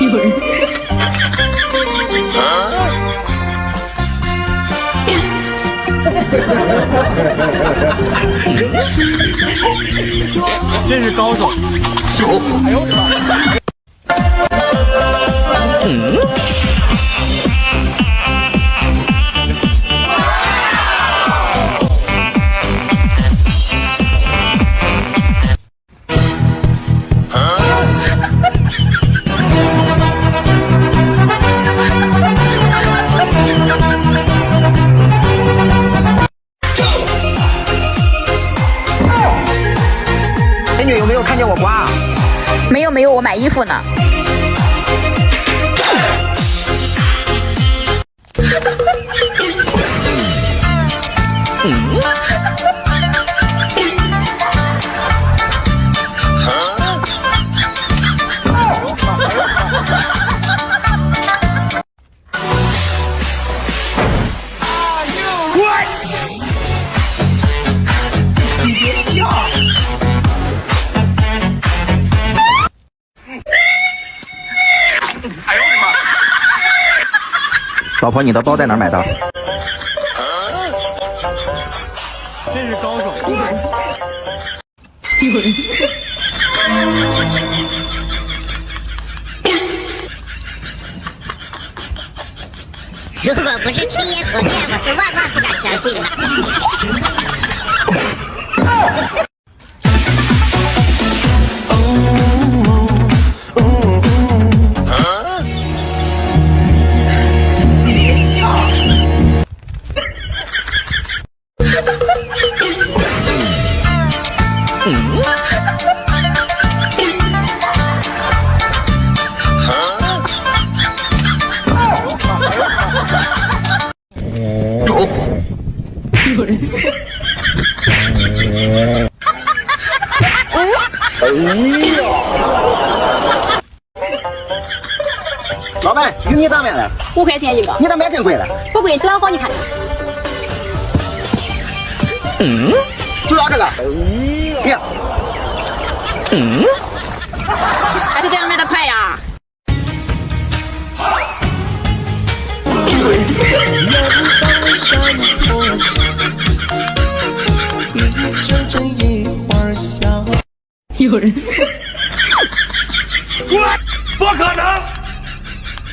有人。真是高手。哎呦我的妈！美女有没有看见我刮？没有没有，我买衣服呢。老婆，你的包在哪儿买的？真是高手。有人。如果不是亲眼所见，我是万万不敢相信的。有人。老板，鱼你咋买的5块钱一个。你咋卖真贵了？不贵，质量好，你看。就要这个。别。还是这样卖的快呀。有人。不可能，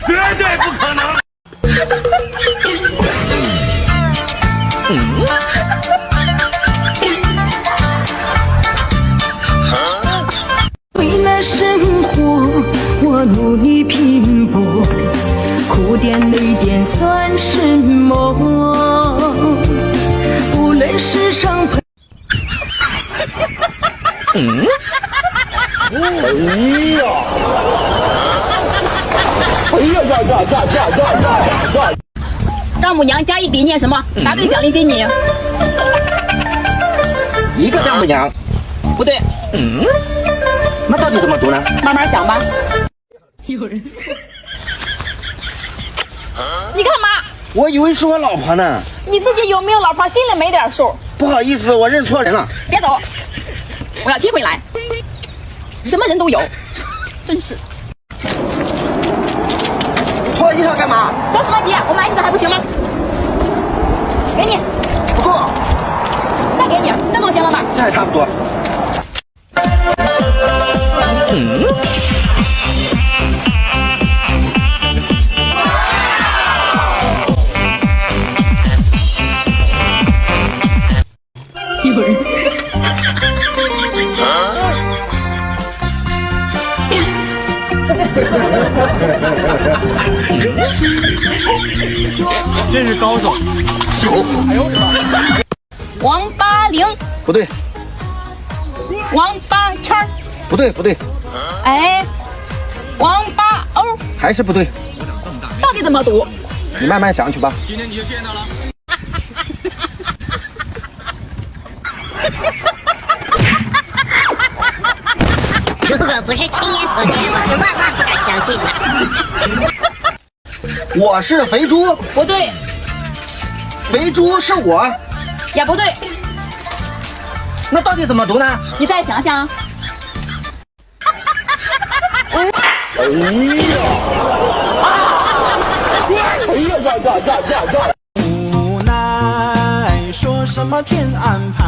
绝对不可能。为了生活，我努力拼搏，苦点累点算什么？无论世上丈母娘加一笔念什么？答对奖励给你。一个丈母娘。不对。那到底怎么读呢？慢慢想吧。有人。你干嘛？我以为是我老婆呢。你自己有没有老婆，心里没点数？不好意思，我认错人了。别走，我要踢回来。什么人都有，真是。脱衣裳干嘛？着什么急？我买衣服还不行吗？给你，不够。再给你，这总行了吧？这还差不多。有人。真是高手。哎呦我的妈！王八零。不对。王八圈。不对不对。哎，王八欧。还是不对。到底怎么读？你慢慢想去吧。今天你就见到了。如果不是亲眼所见，我是万万不敢相信的。我是肥猪。不对。肥猪是我。也不对。那到底怎么读呢？你再想想。哎呀！无奈说什么天安排，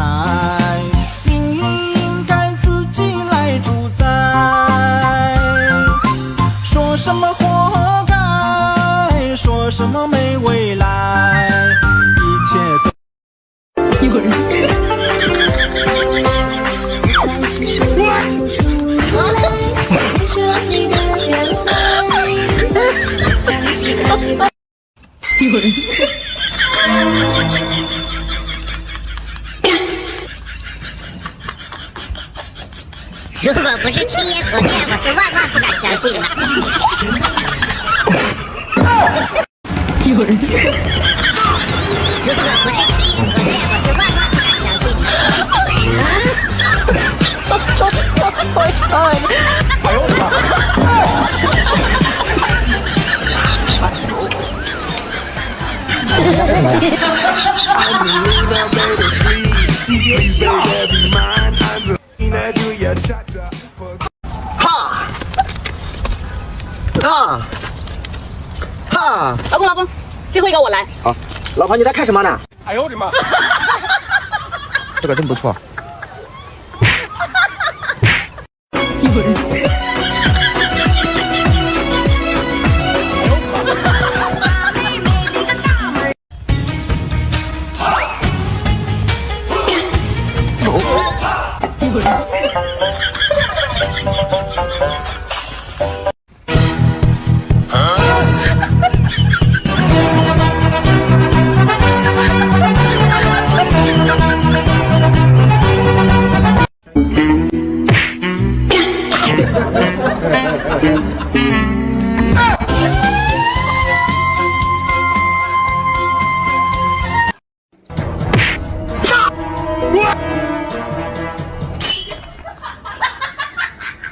命运应该自己来主宰。说什么活该，说什么没未来，一切都。有人。有人。如果不是亲眼所见，我是万万不敢相信的。有人。如果不是亲眼所见，我是万万不敢相信的。哎呦我的妈！哈！啊！哈！老公，最后一个我来。好，老婆你在看什么呢？哎呦我的妈！这个真不错。有人。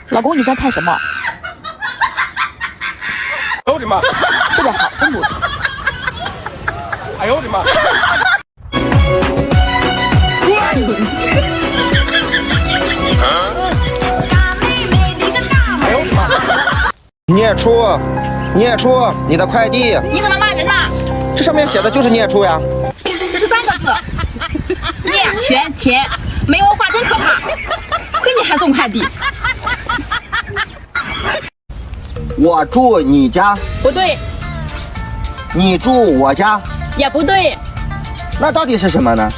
老公，你在看什么？哎呦我的妈！这个好，真不错。哎呦我的妈！哎呦我的妈！孽畜，你的快递，你怎么骂人呢？这上面写的就是孽畜呀。这是3个字，孽权甜，没文化真可怕。亏你还送快递。我住你家，不对，你住我家，也不对，那到底是什么呢？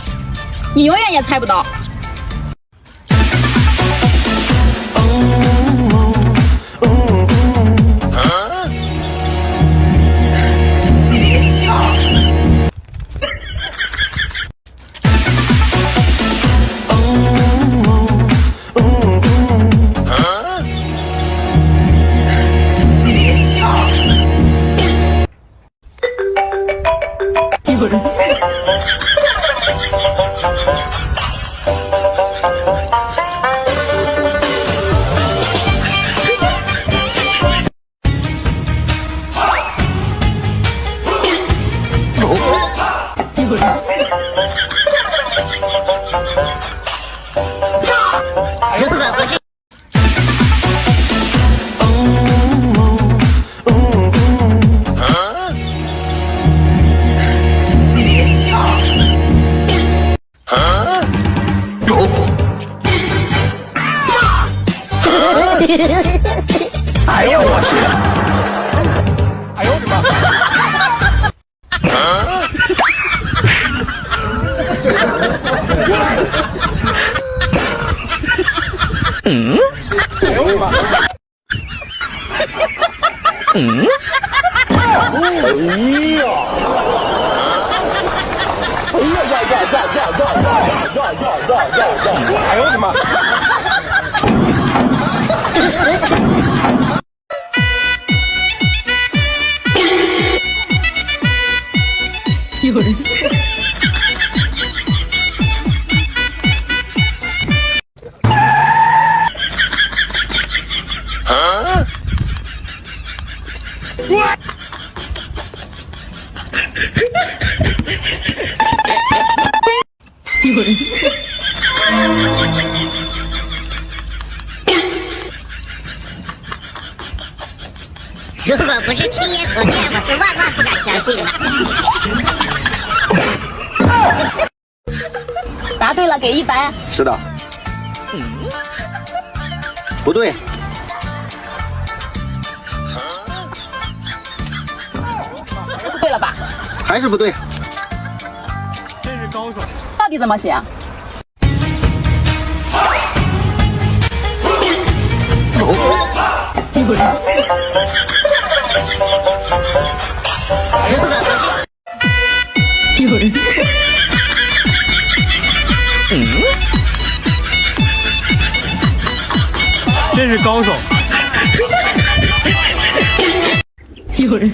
你永远也猜不到。有人。有人。如果不是。哎呦我去！哎呦我的妈！嗯？哎呦我的妈！嗯？哎呀！哎呦我的妈！有人。有人。如果不是亲眼所见，我是万万不敢相信的。答对了，给100。是的。不对。是对了吧？还是不对。这是高手。到底怎么写？有人，这是高手。有人。